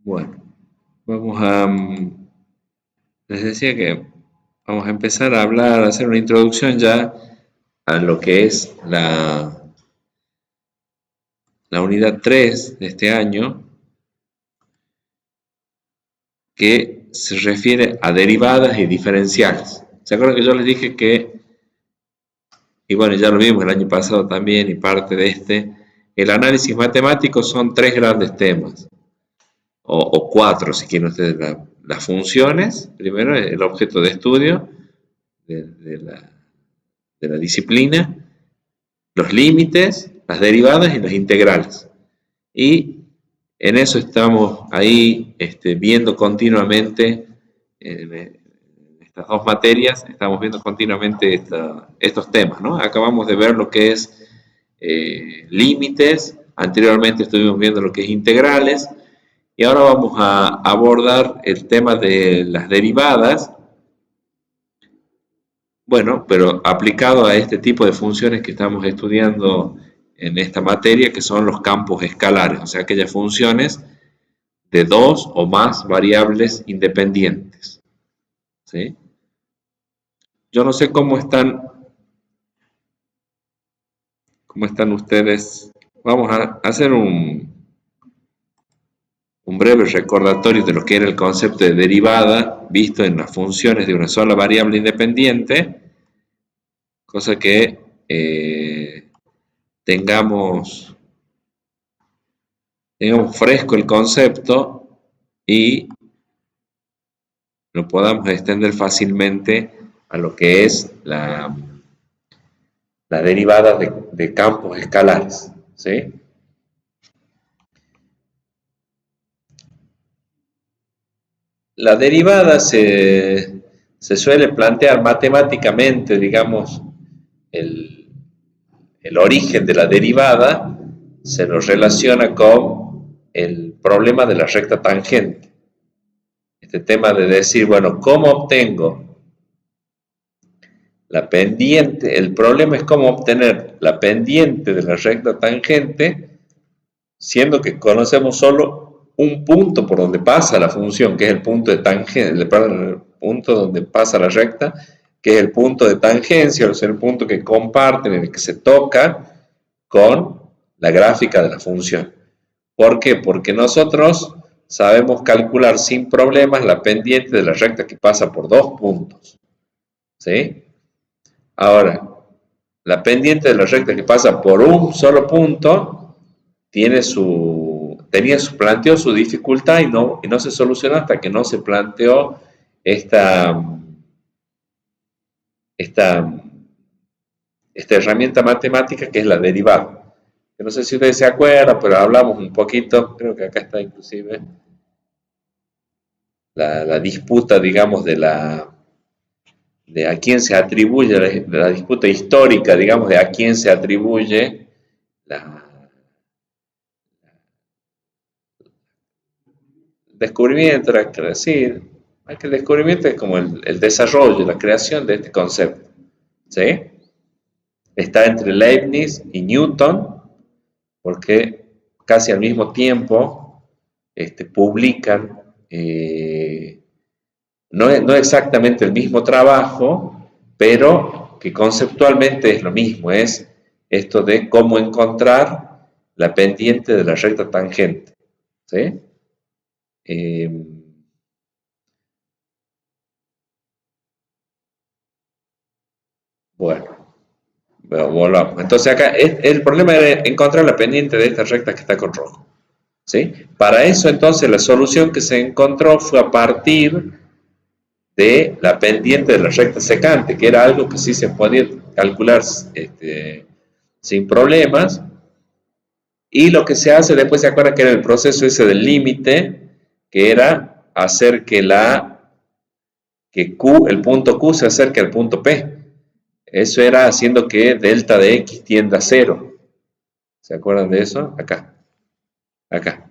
Bueno, vamos a, les decía que vamos a empezar a hablar, a hacer una introducción ya a lo que es la unidad 3 de este año, que se refiere a derivadas y diferenciales. ¿Se acuerdan que yo les dije que, y bueno, ya lo vimos el año pasado también y parte de este, el análisis matemático son tres grandes temas, o cuatro si quieren ustedes, las funciones, primero el objeto de estudio de la disciplina, los límites, las derivadas y las integrales. Y en eso estamos ahí viendo continuamente, en estas dos materias, estamos viendo continuamente estos temas, ¿no? Acabamos de ver lo que es límites, anteriormente estuvimos viendo lo que es integrales, y ahora vamos a abordar el tema de las derivadas, bueno, pero aplicado a este tipo de funciones que estamos estudiando en esta materia, que son los campos escalares, o sea, aquellas funciones de dos o más variables independientes. ¿Sí? Yo no sé cómo están ustedes. Vamos a hacer un breve recordatorio de lo que era el concepto de derivada visto en las funciones de una sola variable independiente, cosa que tengamos fresco el concepto y lo podamos extender fácilmente a lo que es la derivada de campos escalares. ¿Sí? La derivada se suele plantear matemáticamente, digamos, el, el origen de la derivada se lo relaciona con el problema de la recta tangente. Este tema de decir, bueno, ¿cómo obtengo la pendiente? El problema es cómo obtener la pendiente de la recta tangente, siendo que conocemos solo un punto por donde pasa la función, que es el punto de tangente, el punto donde pasa la recta, que es el punto de tangencia, o sea, el punto que comparten, en el que se toca con la gráfica de la función. ¿Por qué? Porque nosotros sabemos calcular sin problemas la pendiente de la recta que pasa por dos puntos. ¿Sí? Ahora, la pendiente de la recta que pasa por un solo punto planteó su dificultad y no se solucionó hasta que no se planteó esta herramienta matemática que es la derivada. Que no sé si ustedes se acuerdan, pero hablamos un poquito, creo que acá está inclusive la disputa, digamos, de a quién se atribuye, la disputa histórica, digamos, de a quién se atribuye el descubrimiento, el descubrimiento es como el desarrollo, la creación de este concepto. ¿Sí? Está entre Leibniz y Newton, porque casi al mismo tiempo publican, no exactamente el mismo trabajo, pero que conceptualmente es lo mismo, es esto de cómo encontrar la pendiente de la recta tangente. ¿Sí? Bueno, volvamos. Entonces acá el problema era encontrar la pendiente de esta recta que está con rojo. ¿Sí? Para eso entonces la solución que se encontró fue a partir de la pendiente de la recta secante, que era algo que sí se podía calcular sin problemas. Y lo que se hace después, se acuerdan que era el proceso ese del límite, que era hacer que Q, el punto Q se acerque al punto P. Eso era haciendo que delta de X tienda a 0. ¿Se acuerdan de eso? Acá.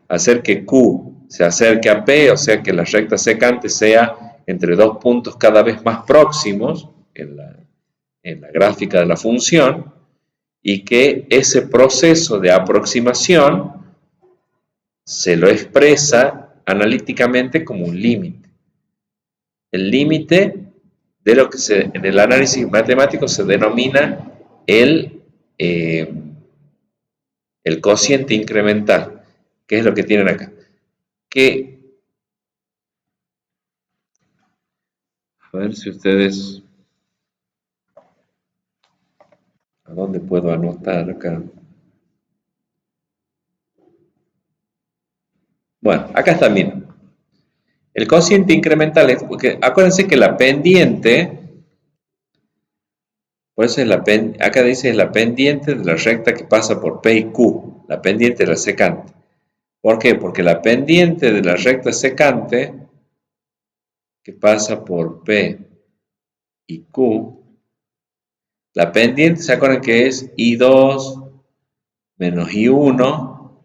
Hacer que Q se acerque a P, o sea que la recta secante sea entre dos puntos cada vez más próximos en la gráfica de la función, y que ese proceso de aproximación se lo expresa analíticamente como un límite. El límite de lo que en el análisis matemático se denomina eh, el cociente incremental, que es lo que tienen acá. Que, a ver si ustedes, ¿a dónde puedo anotar acá? Bueno, acá está, miren. El cociente incremental es, porque acuérdense que la pendiente, por eso es acá dice la pendiente de la recta que pasa por P y Q, la pendiente de la secante. ¿Por qué? Porque la pendiente de la recta secante que pasa por P y Q, la pendiente, ¿se acuerdan que es I2 menos I1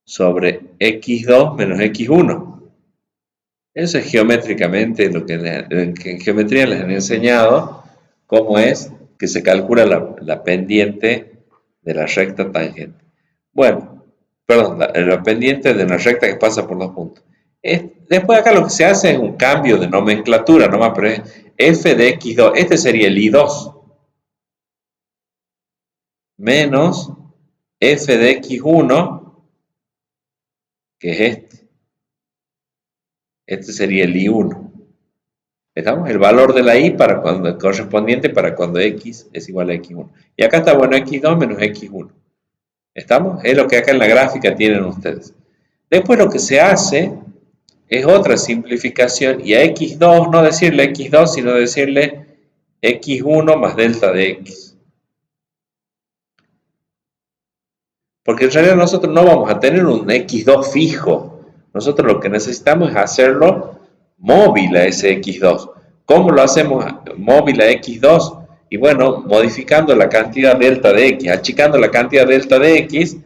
sobre X2 menos X1? Eso es geométricamente lo que en geometría les han enseñado, cómo es que se calcula la pendiente de la recta tangente. Bueno, perdón, la pendiente de una recta que pasa por dos puntos. Después acá lo que se hace es un cambio de nomenclatura nomás, pero es f de x2, este sería el i2, menos f de x1, que es este sería el i1. ¿Estamos? El valor de la i para cuando, correspondiente para cuando x es igual a x1. Y acá está, bueno, x2 menos x1. ¿Estamos? Es lo que acá en la gráfica tienen ustedes. Después lo que se hace es otra simplificación y a x2 no decirle x2, sino decirle x1 más delta de x. Porque en realidad nosotros no vamos a tener un x2 fijo. Nosotros lo que necesitamos es hacerlo móvil a ese x2. ¿Cómo lo hacemos móvil a x2? Y bueno, modificando la cantidad delta de x, achicando la cantidad delta de x,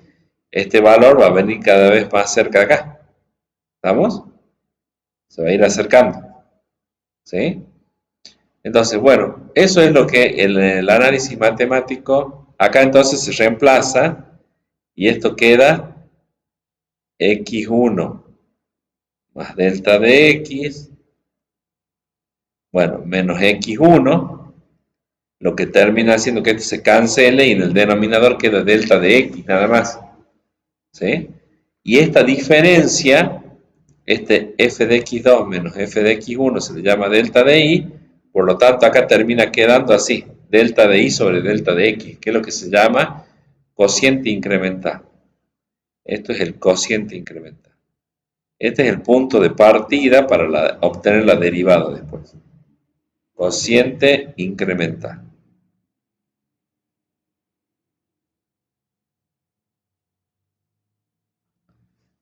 este valor va a venir cada vez más cerca de acá. ¿Estamos? Se va a ir acercando. ¿Sí? Entonces, bueno, eso es lo que el análisis matemático, acá entonces se reemplaza y esto queda x1 más delta de x, bueno, menos x1, lo que termina haciendo que esto se cancele y en el denominador queda delta de x nada más. ¿Sí? Y esta diferencia, este f de x2 menos f de x1 se le llama delta de y, por lo tanto acá termina quedando así, delta de y sobre delta de x, que es lo que se llama cociente incremental. Esto es el cociente incremental. Este es el punto de partida para obtener la derivada después. Cociente incremental.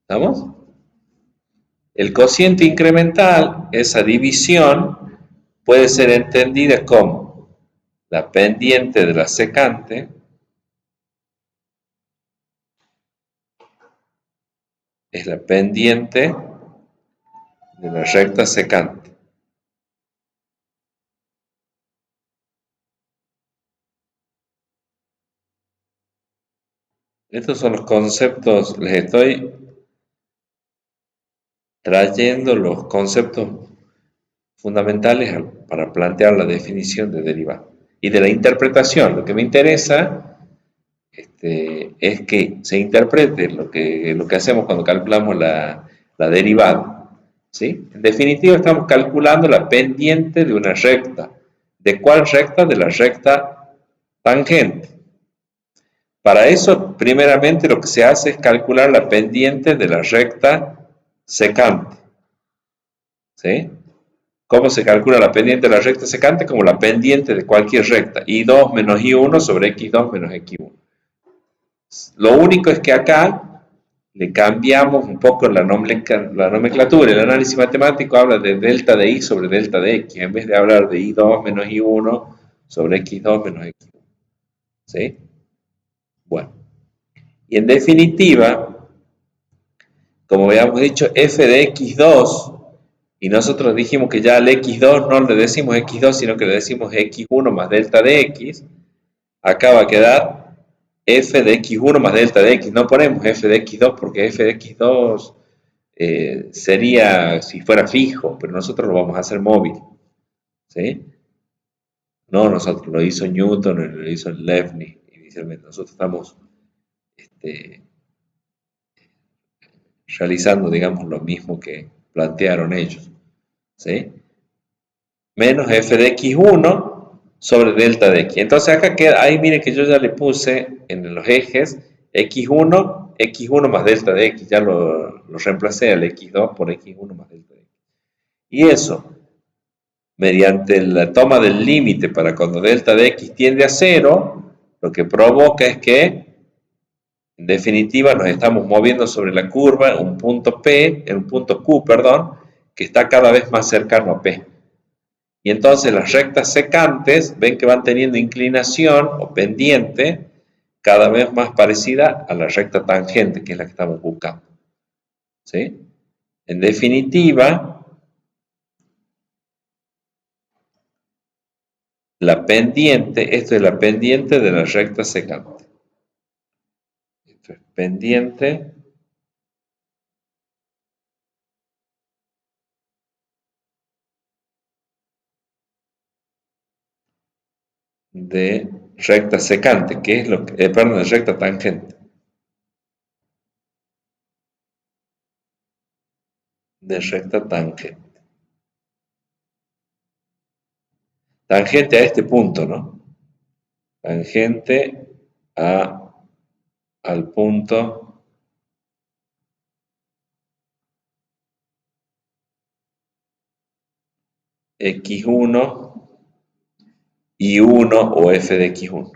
¿Estamos? El cociente incremental, esa división, puede ser entendida como la pendiente de la secante es la pendiente de la recta secante. Estos son los conceptos, les estoy trayendo los conceptos fundamentales para plantear la definición de derivada y de la interpretación. Lo que me interesa es que se interprete lo que hacemos cuando calculamos la derivada. ¿Sí? En definitiva, estamos calculando la pendiente de una recta. ¿De cuál recta? De la recta tangente. Para eso, primeramente, lo que se hace es calcular la pendiente de la recta secante. ¿Sí? ¿Cómo se calcula la pendiente de la recta secante? Como la pendiente de cualquier recta. I2 menos I1 sobre X2 menos X1. Lo único es que acá le cambiamos un poco la nomenclatura. El análisis matemático habla de delta de I sobre delta de X, en vez de hablar de I2 menos I1 sobre X2 menos X1. ¿Sí? Bueno. Y en definitiva, como habíamos dicho, f de x2, y nosotros dijimos que ya al x2 no le decimos x2, sino que le decimos x1 más delta de x, acá va a quedar f de x1 más delta de x. No ponemos f de x2 porque f de x2 sería si fuera fijo, pero nosotros lo vamos a hacer móvil, ¿sí? No, nosotros lo hizo Newton, lo hizo Leibniz, inicialmente. Nosotros estamos este, realizando, digamos, lo mismo que plantearon ellos, ¿sí? Menos f de x1 sobre delta de x. Entonces acá queda, ahí miren que yo ya le puse en los ejes x1, x1 más delta de x, ya lo reemplacé al x2 por x1 más delta de x. Y eso, mediante la toma del límite para cuando delta de x tiende a 0, lo que provoca es que, en definitiva, nos estamos moviendo sobre la curva en un punto P, en un punto Q, perdón, que está cada vez más cercano a P. Y entonces las rectas secantes ven que van teniendo inclinación o pendiente cada vez más parecida a la recta tangente, que es la que estamos buscando, ¿sí? En definitiva, la pendiente, esto es la pendiente de la recta secante. Esto es pendiente de recta secante, que es lo que, perdón, de recta tangente. De recta tangente. Tangente a este punto, ¿no? Tangente al punto x1 y 1 o f de x1.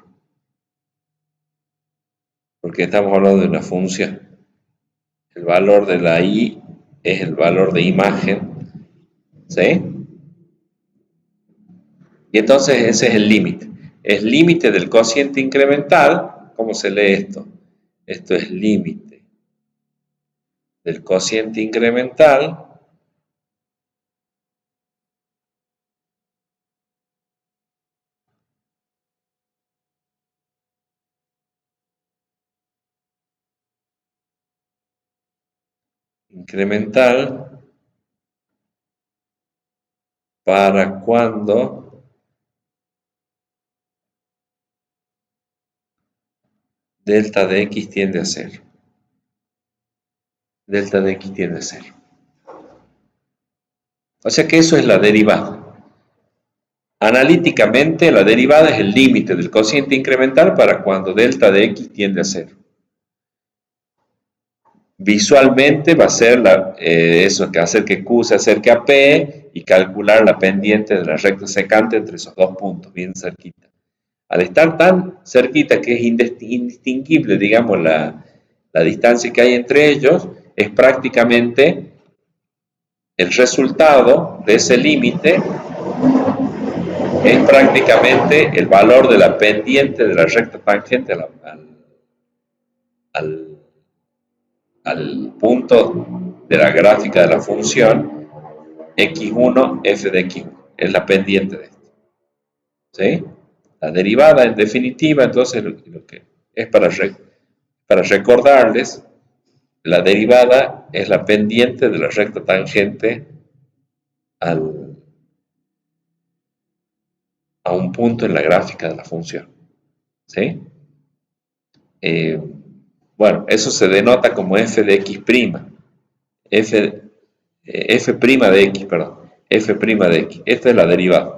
Porque estamos hablando de una función. El valor de la y es el valor de imagen, ¿sí? Y entonces ese es el límite. Es límite del cociente incremental. ¿Cómo se lee esto? Esto es límite del cociente incremental para cuando delta de x tiende a 0. Delta de x tiende a 0. O sea que eso es la derivada. Analíticamente, la derivada es el límite del cociente incremental para cuando delta de x tiende a 0. Visualmente va a ser eso, que hacer que Q se acerque a P y calcular la pendiente de la recta secante entre esos dos puntos, bien cerquita. Al estar tan cerquita que es indistinguible, digamos, la distancia que hay entre ellos, es prácticamente el resultado de ese límite, es prácticamente el valor de la pendiente de la recta tangente al, al punto de la gráfica de la función x1 f de x1. Es la pendiente de esto, ¿sí? La derivada en definitiva, entonces lo que es para recordarles, la derivada es la pendiente de la recta tangente a un punto en la gráfica de la función, ¿sí? Bueno, eso se denota como f de x', f' de x, perdón, f' de x. Esta es la derivada.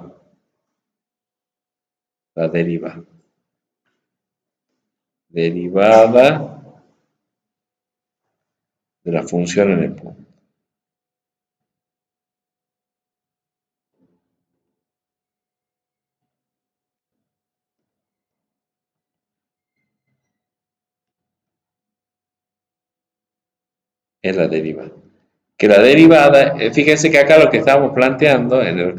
La derivada. Derivada de la función en el punto. Es la derivada. Que la derivada, fíjense que acá lo que estamos planteando, en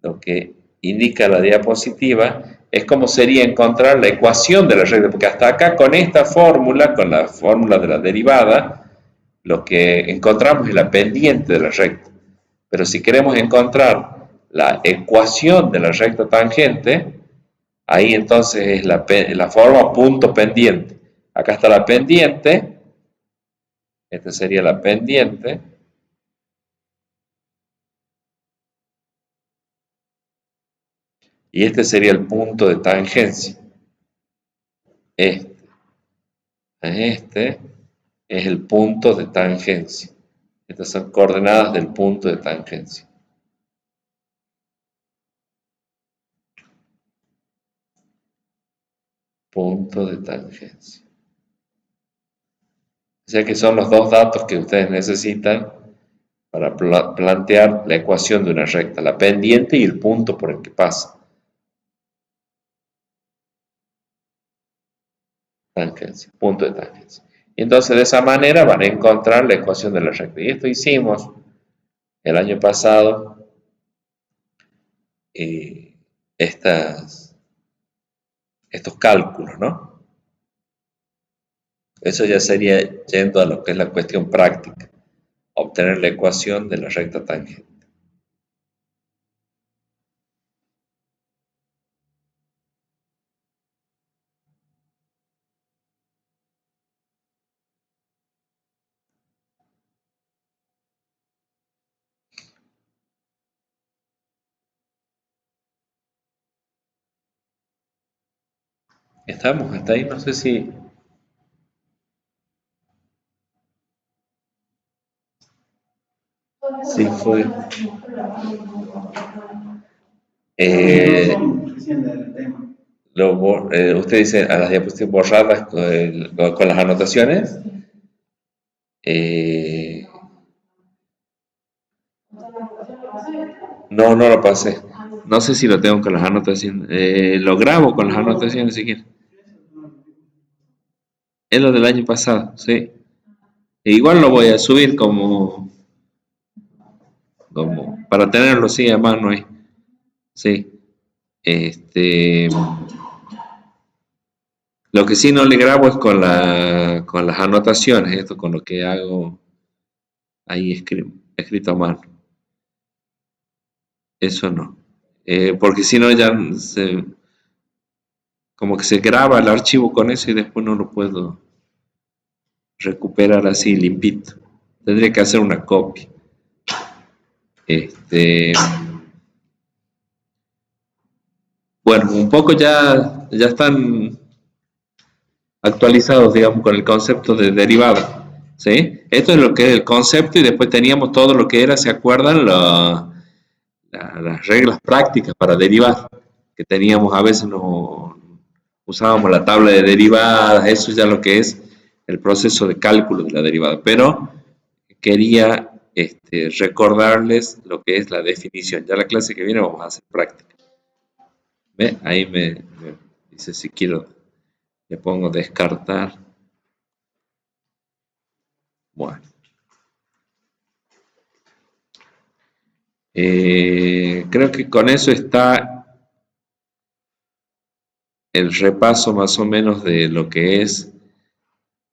lo que indica la diapositiva, es cómo sería encontrar la ecuación de la recta, porque hasta acá con esta fórmula, con la fórmula de la derivada, lo que encontramos es la pendiente de la recta. Pero si queremos encontrar la ecuación de la recta tangente, ahí entonces es la forma punto pendiente. Acá está la pendiente, Esta sería la pendiente. Y este sería el punto de tangencia. Este es el punto de tangencia. Estas son coordenadas del punto de tangencia. Punto de tangencia. O sea que son los dos datos que ustedes necesitan para plantear la ecuación de una recta, la pendiente y el punto por el que pasa. Tangencia, punto de tangencia. Y entonces de esa manera van a encontrar la ecuación de la recta. Y esto hicimos el año pasado, estos cálculos, ¿no? Eso ya sería yendo a lo que es la cuestión práctica, obtener la ecuación de la recta tangente. ¿Estamos hasta ahí? No sé si... Sí fue. Usted dice a las diapositivas borradas con las anotaciones. No, no lo pasé. No sé si lo tengo con las anotaciones. Lo grabo con las anotaciones si quiere. Es lo del año pasado, sí. E igual lo voy a subir como para tenerlo sí a mano ahí. Sí. Lo que sí no le grabo es con las anotaciones, esto con lo que hago ahí escrito a mano. Eso no. Porque si no ya como que se graba el archivo con eso y después no lo puedo recuperar así limpito. Tendría que hacer una copia. Bueno, un poco ya están actualizados, digamos, con el concepto de derivada. ¿Sí? Esto es lo que es el concepto y después teníamos todo lo que era, ¿se acuerdan? Las reglas prácticas para derivar, que teníamos a veces, usábamos la tabla de derivadas, eso ya lo que es el proceso de cálculo de la derivada, pero quería recordarles lo que es la definición. Ya la clase que viene vamos a hacer práctica. ¿Ve? Ahí me dice si quiero, le pongo descartar. Bueno. Creo que con eso está el repaso más o menos de lo que es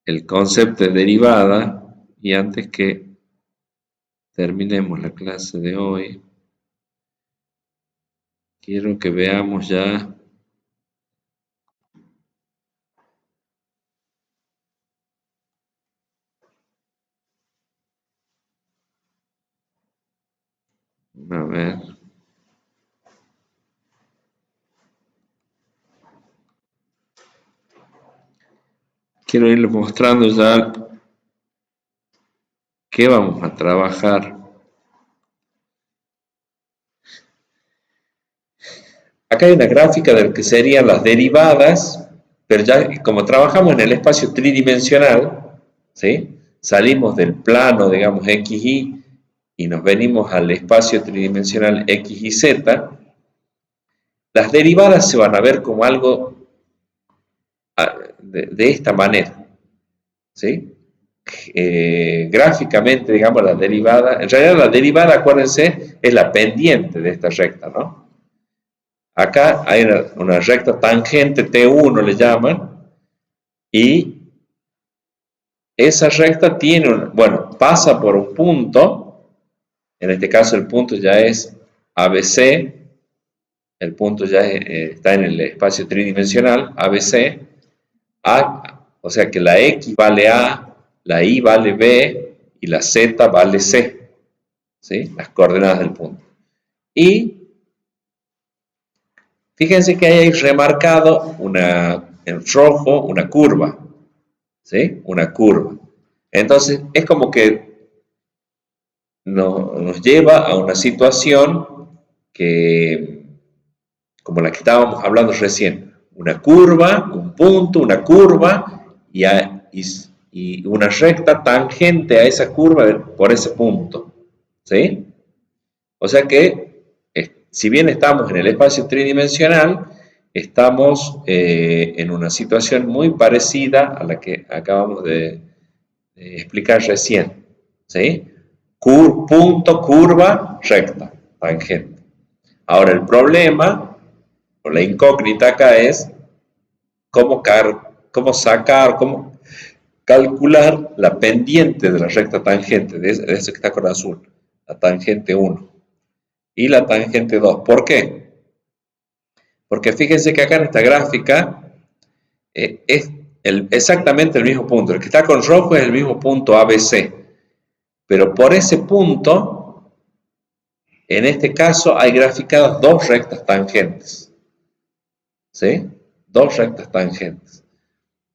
el concepto de derivada. Y antes que terminemos la clase de hoy, quiero que veamos ya a ver. Quiero irles mostrando ya qué vamos a trabajar. Acá hay una gráfica de lo que serían las derivadas, pero ya como trabajamos en el espacio tridimensional, ¿sí? Salimos del plano, digamos, XY y nos venimos al espacio tridimensional X y Z, las derivadas se van a ver como algo de esta manera, ¿sí? Gráficamente, digamos, la derivada, en realidad la derivada, acuérdense, es la pendiente de esta recta, ¿no? Acá hay una recta tangente T1 le llaman, y esa recta tiene, bueno, pasa por un punto, en este caso el punto ya es ABC, el punto ya está en el espacio tridimensional, ABC, o sea que la X vale A, la y vale b y la z vale c, ¿sí? Las coordenadas del punto. Y fíjense que ahí hay remarcado en rojo una curva, ¿sí? Una curva. Entonces es como que nos lleva a una situación que, como la que estábamos hablando recién, una curva, un punto, una curva y una recta tangente a esa curva por ese punto, ¿sí? O sea que, si bien estamos en el espacio tridimensional, estamos en una situación muy parecida a la que acabamos de explicar recién, ¿sí? Punto, curva, recta, tangente. Ahora el problema, o la incógnita acá es cómo calcular la pendiente de la recta tangente, de ese que está con azul, la tangente 1 y la tangente 2. ¿Por qué? Porque fíjense que acá en esta gráfica es exactamente el mismo punto. El que está con rojo es el mismo punto ABC. Pero por ese punto, en este caso, hay graficadas dos rectas tangentes. ¿Sí? Dos rectas tangentes.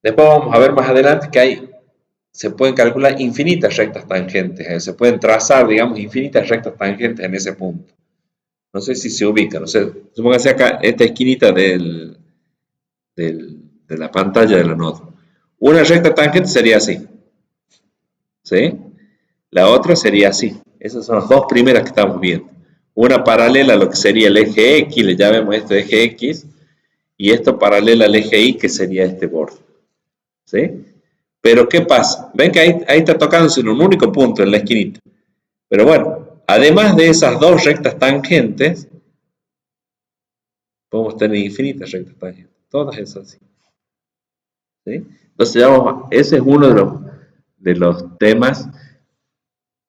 Después vamos a ver más adelante que se pueden calcular infinitas rectas tangentes. Se pueden trazar, digamos, infinitas rectas tangentes en ese punto. No sé si se ubica. No sé, supóngase acá esta esquinita de la pantalla de la nota. Una recta tangente sería así. ¿Sí? La otra sería así. Esas son las dos primeras que estamos viendo. Una paralela a lo que sería el eje X, le llamemos esto eje X, y esto paralela al eje Y, que sería este borde. ¿Sí? Pero ¿qué pasa? Ven que ahí está tocándose en un único punto en la esquinita. Pero bueno, además de esas dos rectas tangentes, podemos tener infinitas rectas tangentes. Todas esas así. ¿Sí? Entonces, ese es uno de los temas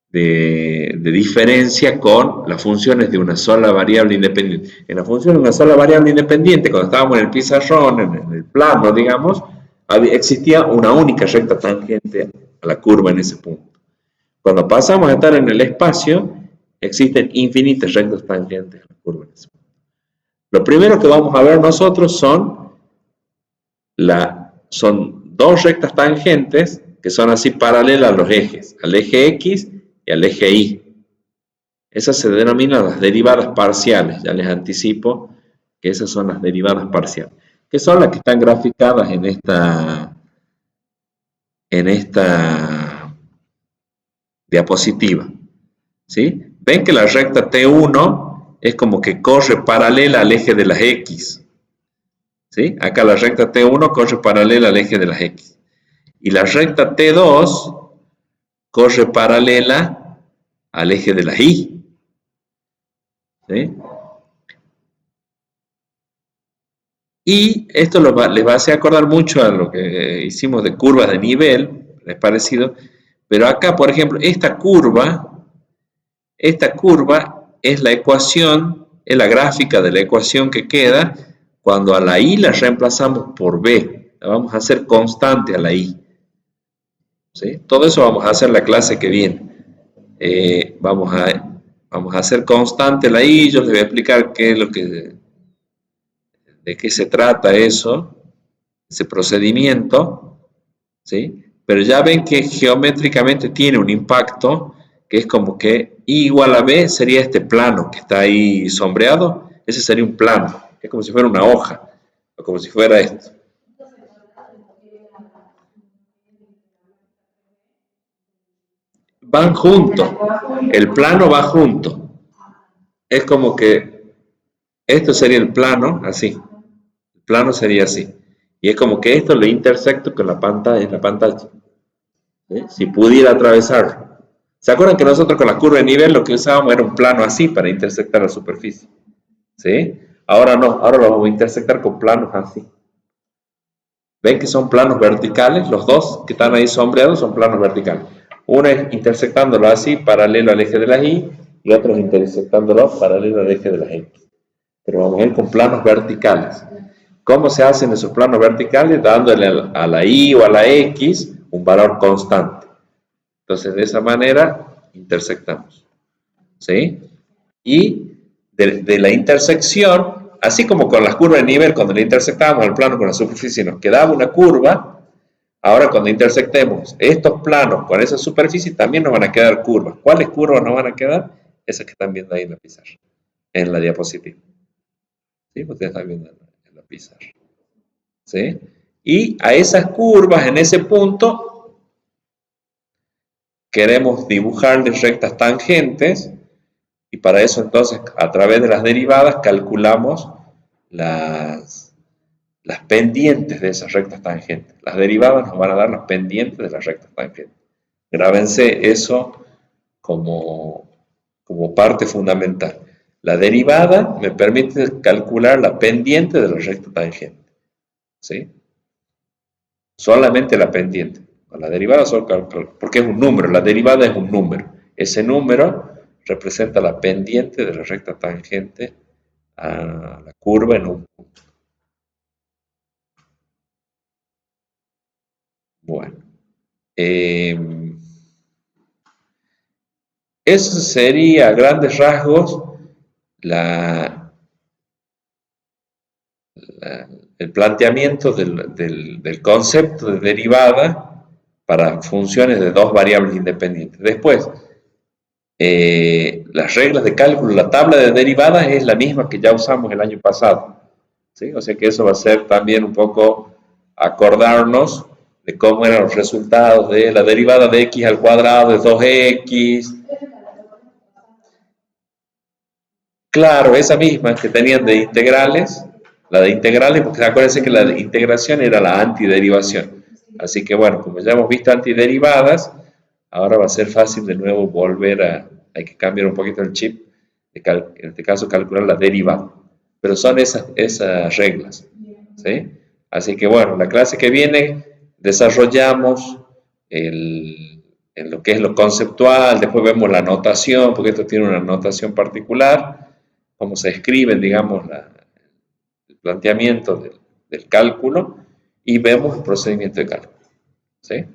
de diferencia con las funciones de una sola variable independiente. En la función de una sola variable independiente, cuando estábamos en el pizarrón, en el plano, digamos, existía una única recta tangente a la curva en ese punto. Cuando pasamos a estar en el espacio, existen infinitas rectas tangentes a la curva en ese punto. Lo primero que vamos a ver nosotros son dos rectas tangentes que son así paralelas a los ejes, al eje X y al eje Y. Esas se denominan las derivadas parciales. Ya les anticipo que esas son las derivadas parciales, que son las que están graficadas en esta diapositiva. ¿Sí? Ven que la recta T1 es como que corre paralela al eje de las X. ¿Sí? Acá la recta T1 corre paralela al eje de las X. Y la recta T2 corre paralela al eje de las Y. ¿Sí? Y esto les va a hacer acordar mucho a lo que hicimos de curvas de nivel, es parecido, pero acá, por ejemplo, esta curva es la ecuación, es la gráfica de la ecuación que queda cuando a la y la reemplazamos por b. La vamos a hacer constante a la y. ¿Sí? Todo eso vamos a hacer la clase que viene. Vamos a hacer constante la y, yo les voy a explicar de qué se trata eso, ese procedimiento, ¿sí? Pero ya ven que geométricamente tiene un impacto, que es como que I igual a B sería este plano que está ahí sombreado, ese sería un plano, es como si fuera una hoja, o como si fuera esto. Van juntos, el plano va junto, es como que esto sería el plano, así, el plano sería así, y es como que esto lo intersecto con la pantalla. ¿Sí? Si pudiera atravesarlo. ¿Se acuerdan que nosotros con la curva de nivel lo que usábamos era un plano así para intersectar la superficie? ¿Sí? Ahora no, ahora lo vamos a intersectar con planos así. ¿Ven que son planos verticales? Los dos que están ahí sombreados son planos verticales. Uno es intersectándolo así, paralelo al eje de la Y, y otro es intersectándolo paralelo al eje de la X. Pero vamos a ir con planos verticales. ¿Cómo se hacen esos planos verticales? Dándole a la Y o a la X un valor constante. Entonces, de esa manera intersectamos. ¿Sí? Y de la intersección, así como con las curvas de nivel, cuando le intersectábamos el plano con la superficie nos quedaba una curva, ahora cuando intersectemos estos planos con esa superficie también nos van a quedar curvas. ¿Cuáles curvas nos van a quedar? Esas que están viendo ahí en la pizarra, en la diapositiva. ¿Sí? Ustedes están viendo en la pizarra. ¿Sí? Y a esas curvas, en ese punto, queremos dibujarles rectas tangentes. Y para eso entonces, a través de las derivadas, calculamos las pendientes de esas rectas tangentes. Las derivadas nos van a dar las pendientes de las rectas tangentes. Grábense eso como parte fundamental. La derivada me permite calcular la pendiente de la recta tangente. ¿Sí? Solamente la pendiente. Con la derivada solo calculo, porque es un número, la derivada es un número. Ese número representa la pendiente de la recta tangente a la curva en un punto. Bueno, eso sería a grandes rasgos la, el planteamiento del concepto de derivada para funciones de dos variables independientes. Después, las reglas de cálculo, la tabla de derivadas es la misma que ya usamos el año pasado. ¿Sí? O sea que eso va a ser también un poco acordarnos de cómo eran los resultados de la derivada de x al cuadrado de 2x. Claro, esa misma que tenían de integrales, la de integrales, porque acuérdense que la de integración era la antiderivación. Así que bueno, como ya hemos visto antiderivadas, ahora va a ser fácil de nuevo volver hay que cambiar un poquito el chip, en este caso calcular la derivada. Pero son esas reglas, ¿sí? Así que bueno, la clase que viene desarrollamos en lo que es lo conceptual, después vemos la notación, porque esto tiene una notación particular, cómo se escriben, digamos, el planteamiento del cálculo, y vemos el procedimiento de cálculo, ¿sí?